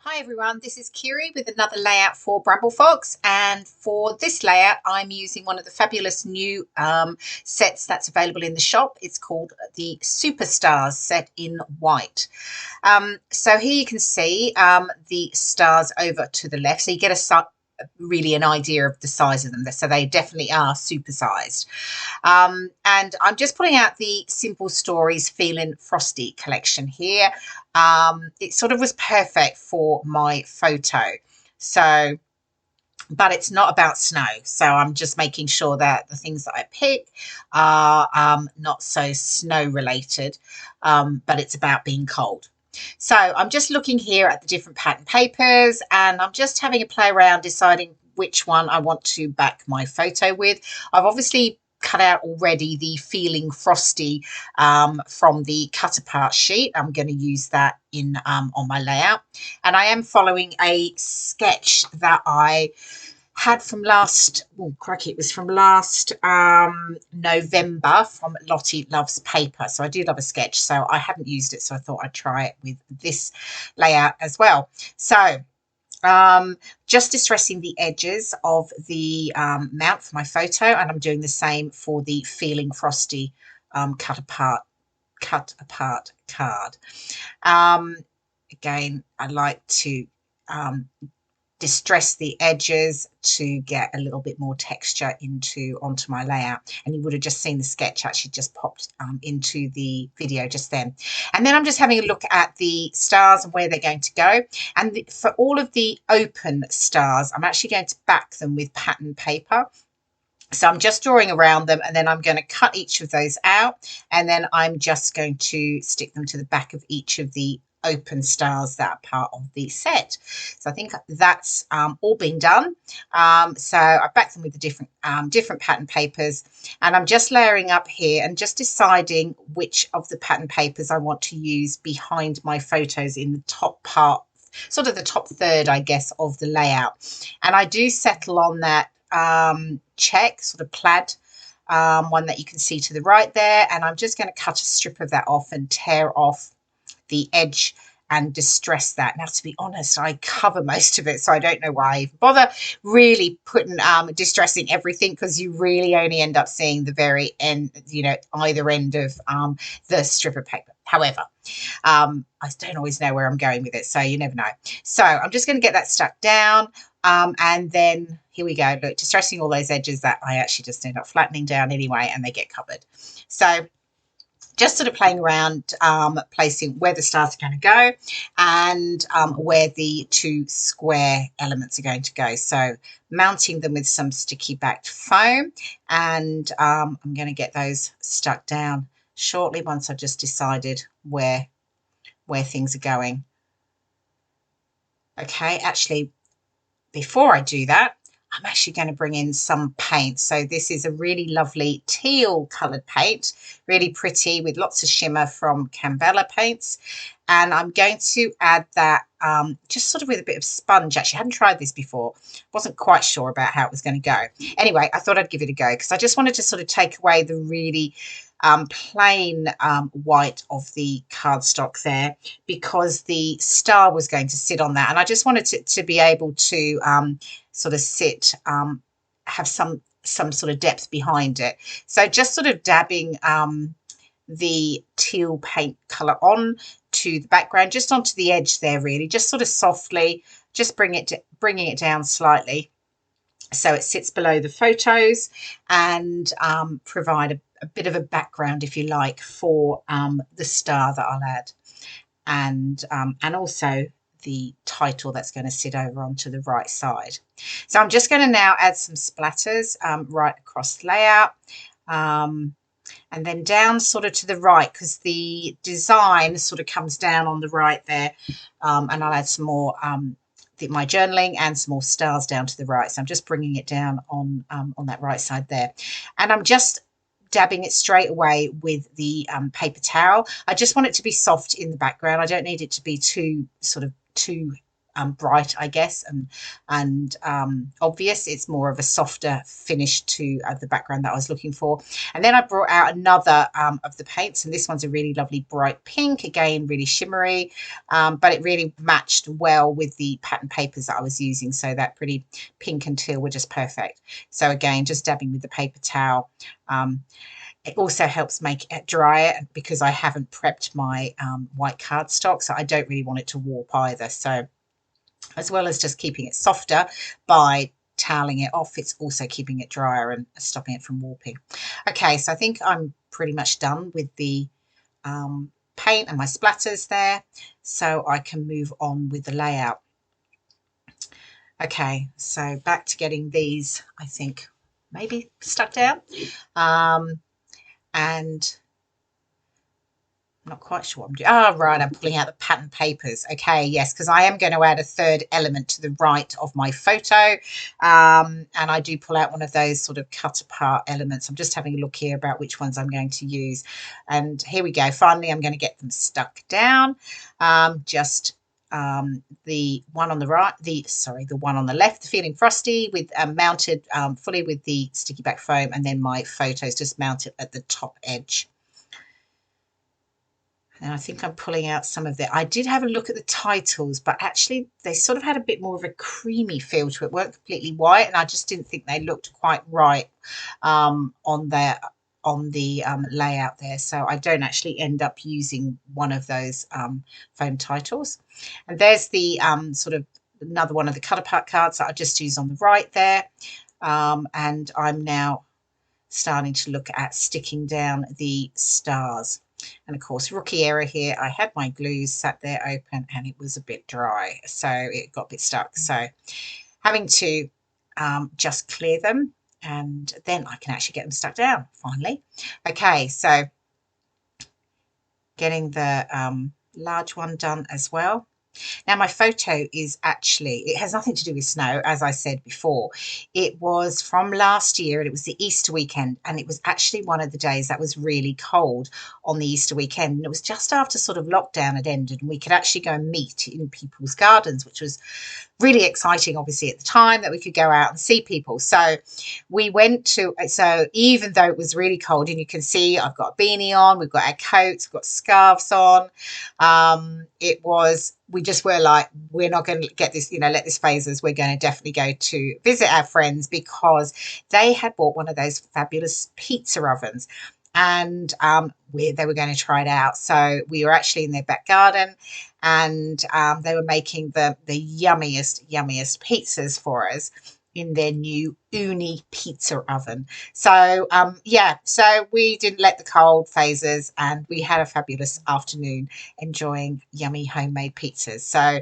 Hi everyone, this is Kiri with another layout for Bramble Fox, and for this layout I'm using one of the fabulous new sets that's available in the shop. It's called the Superstars set in white. So here you can see the stars over to the left, so you get really an idea of the size of them. So they definitely are supersized. And I'm just putting out the Simple Stories Feelin Frosty collection here. It sort of was perfect for my photo. So, but it's not about snow. So I'm just making sure that the things that I pick are not so snow related, but it's about being cold. So I'm just looking here at the different pattern papers, and I'm just having a play around deciding which one I want to back my photo with. I've obviously cut out already the Feeling Frosty from the cut apart sheet. I'm going to use that in on my layout, and I am following a sketch that I had from last, oh crikey, it was from last November from Lottie Loves Paper. So I do love a sketch, so I hadn't used it, so I thought I'd try it with this layout as well. So just distressing the edges of the mount for my photo, and I'm doing the same for the Feeling Frosty cut apart card. Again, I like to distress the edges to get a little bit more texture onto my layout, and you would have just seen the sketch actually just popped into the video just then. And then I'm just having a look at the stars and where they're going to go, and for all of the open stars I'm actually going to back them with pattern paper. So I'm just drawing around them, and then I'm going to cut each of those out, and then I'm just going to stick them to the back of each of the open stars that are part of the set. So I think that's all been done. So I backed them with the different pattern papers, and I'm just layering up here and just deciding which of the pattern papers I want to use behind my photos in the top part, sort of the top third, I guess, of the layout. And I do settle on that check sort of plaid one that you can see to the right there, and I'm just going to cut a strip of that off and tear off the edge and distress that. Now, to be honest, I cover most of it, so I don't know why I even bother really putting distressing everything, because you really only end up seeing the very end, either end of the strip of paper. However, I don't always know where I'm going with it, so you never know. So I'm just going to get that stuck down, and then here we go. Look, distressing all those edges that I actually just end up flattening down anyway, and they get covered. So just sort of playing around, placing where the stars are going to go, and where the two square elements are going to go. So mounting them with some sticky backed foam, and I'm going to get those stuck down shortly once I've just decided where things are going. Okay, actually, before I do that, I'm actually going to bring in some paint. So this is a really lovely teal coloured paint, really pretty, with lots of shimmer from Cambella Paints. And I'm going to add that just sort of with a bit of sponge. Actually, I hadn't tried this before. Wasn't quite sure about how it was going to go. Anyway, I thought I'd give it a go, because I just wanted to sort of take away the really plain white of the cardstock there, because the star was going to sit on that, and I just wanted it to be able to sort of sit, have some sort of depth behind it. So just sort of dabbing the teal paint color on to the background, just onto the edge there, really, just sort of softly, just bringing it down slightly so it sits below the photos, and provide a bit of a background, if you like, for the star that I'll add, and also the title that's going to sit over onto the right side. So I'm just going to now add some splatters right across the layout, and then down sort of to the right, because the design sort of comes down on the right there, and I'll add some more my journaling and some more stars down to the right. So I'm just bringing it down on that right side there, and I'm just dabbing it straight away with the paper towel. I just want it to be soft in the background. I don't need it to be too bright, I guess, and obvious. It's more of a softer finish to the background that I was looking for. And then I brought out another of the paints, and this one's a really lovely bright pink, again really shimmery, but it really matched well with the pattern papers that I was using, so that pretty pink and teal were just perfect. So again, just dabbing with the paper towel. It also helps make it drier because I haven't prepped my white cardstock, so I don't really want it to warp either. So as well as just keeping it softer by toweling it off, it's also keeping it drier and stopping it from warping. Okay, so I think I'm pretty much done with the paint and my splatters there, so I can move on with the layout. Okay, so back to getting these, I think, maybe stuck down. And I'm not quite sure what I'm doing. Oh, right, I'm pulling out the pattern papers. Okay, yes, because I am going to add a third element to the right of my photo. And I do pull out one of those sort of cut apart elements. I'm just having a look here about which ones I'm going to use. And here we go. Finally, I'm going to get them stuck down. The one on the right, the one on the left, the Feelin Frosty with mounted fully with the sticky back foam, and then my photos just mounted at the top edge. And I think I'm pulling out some of the, I did have a look at the titles, but actually they sort of had a bit more of a creamy feel to it, weren't completely white, and I just didn't think they looked quite right on the layout there. So I don't actually end up using one of those foam titles. And there's the sort of another one of the cut apart cards that I just used on the right there. And I'm now starting to look at sticking down the stars. And of course, rookie error here, I had my glues sat there open and it was a bit dry, so it got a bit stuck. So having to just clear them, and then I can actually get them stuck down finally. Okay, so getting the large one done as well. Now, my photo is actually, it has nothing to do with snow, as I said before. It was from last year, and it was the Easter weekend, and it was actually one of the days that was really cold on the Easter weekend. And it was just after sort of lockdown had ended, and we could actually go and meet in people's gardens, which was really exciting, obviously, at the time, that we could go out and see people. So we went to, so even though it was really cold, and you can see I've got a beanie on, we've got our coats, we've got scarves on, we just were like, we're not going to get this, let this phase us. We're going to definitely go to visit our friends, because they had bought one of those fabulous pizza ovens, and they were going to try it out. So we were actually in their back garden, and they were making the yummiest pizzas for us in their new uni pizza oven. So yeah, so we didn't let the cold phase us, and we had a fabulous afternoon enjoying yummy homemade pizzas. So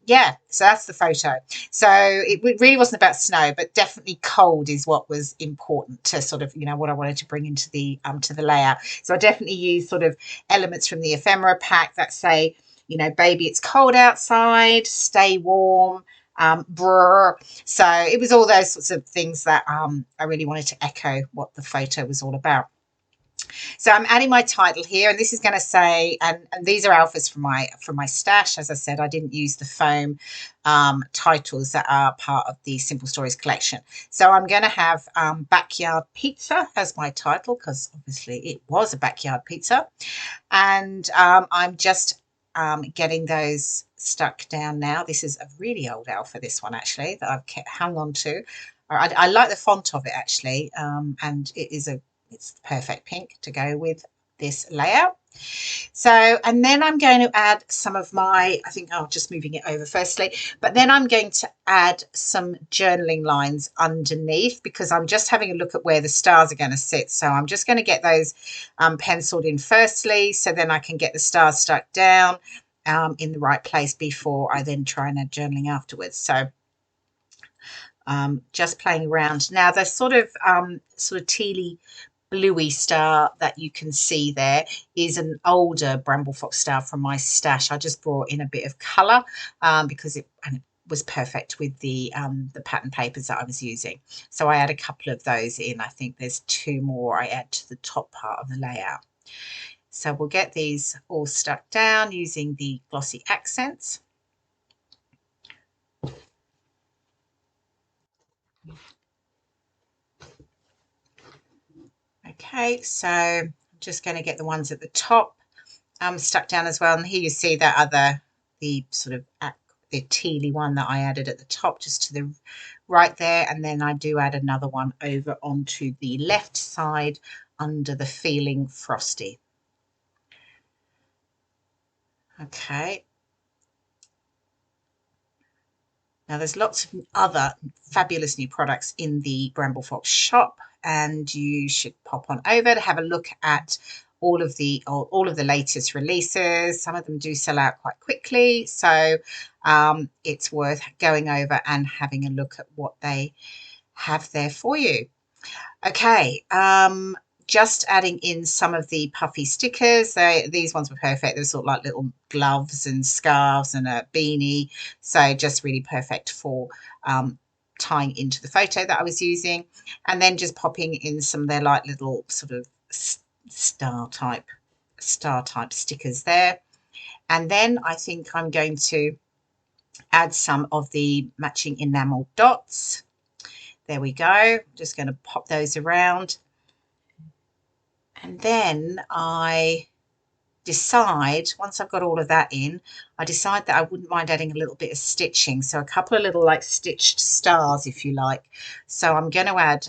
yeah, so that's the photo. So it really wasn't about snow, but definitely cold is what was important to sort of, what I wanted to bring into the to the layout. So I definitely used sort of elements from the ephemera pack that say, baby, it's cold outside, stay warm, brr. So it was all those sorts of things that I really wanted to echo what the photo was all about. So I'm adding my title here, and this is going to say, and these are alphas from my stash. As I said, I didn't use the foam titles that are part of the Simple Stories collection. So I'm going to have Backyard Pizza as my title, because obviously it was a backyard pizza. And I'm just getting those stuck down now. This is a really old alpha, this one actually, that I've kept hung on to. I like the font of it actually, and it's the perfect pink to go with this layout. So, and then I'm going to add some of my, I think I'll just moving it over firstly, but then I'm going to add some journaling lines underneath, because I'm just having a look at where the stars are going to sit. So I'm just going to get those penciled in firstly, so then I can get the stars stuck down in the right place before I then try and add journaling afterwards. So just playing around. Now the sort of tealy bluey star that you can see there is an older Bramble Fox star from my stash. I just brought in a bit of colour because it was perfect with the pattern papers that I was using. So I add a couple of those in. I think there's 2 more I add to the top part of the layout. So we'll get these all stuck down using the glossy accents. Okay, so I'm just going to get the ones at the top stuck down as well. And here you see that the sort of the tealy one that I added at the top, just to the right there. And then I do add another one over onto the left side under the Feelin Frosty. Okay. Now there's lots of other fabulous new products in the Bramble Fox shop, and you should pop on over to have a look at all of the latest releases. Some of them do sell out quite quickly, so it's worth going over and having a look at what they have there for you. Okay, just adding in some of the puffy stickers. These ones were perfect. They're sort of like little gloves and scarves and a beanie. So just really perfect for tying into the photo that I was using. And then just popping in some of their like little sort of star type stickers there. And then I think I'm going to add some of the matching enamel dots. There we go. Just going to pop those around. And then I decide, once I've got all of that in, I decide that I wouldn't mind adding a little bit of stitching. So a couple of little like stitched stars, if you like. So I'm going to add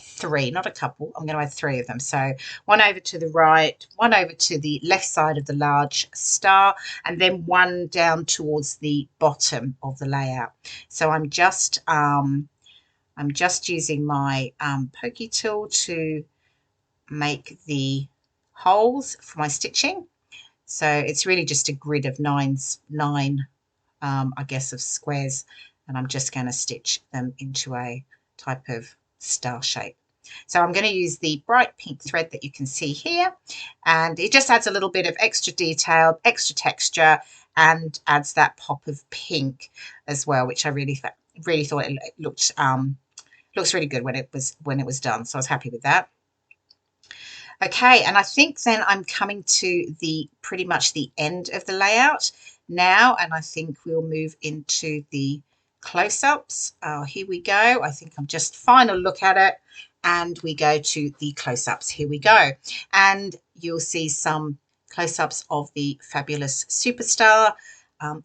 three, not a couple. I'm going to add three of them. So one over to the right, one over to the left side of the large star, and then one down towards the bottom of the layout. So I'm just using my pokey tool to make the holes for my stitching. So it's really just a grid of nine I guess of squares, and I'm just going to stitch them into a type of star shape. So I'm going to use the bright pink thread that you can see here, and it just adds a little bit of extra detail, extra texture, and adds that pop of pink as well, which I really thought it looks really good when it was done. So I was happy with that. Okay, and I think then I'm coming to the pretty much the end of the layout now, and I think we'll move into the close-ups. Oh, here we go. I think I'm just final look at it, and we go to the close-ups. Here we go, and you'll see some close-ups of the fabulous Superstar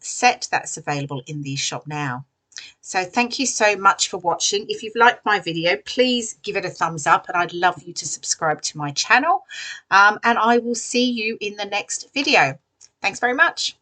set that's available in the shop now. So thank you so much for watching. If you've liked my video, please give it a thumbs up, and I'd love you to subscribe to my channel. And I will see you in the next video. Thanks very much.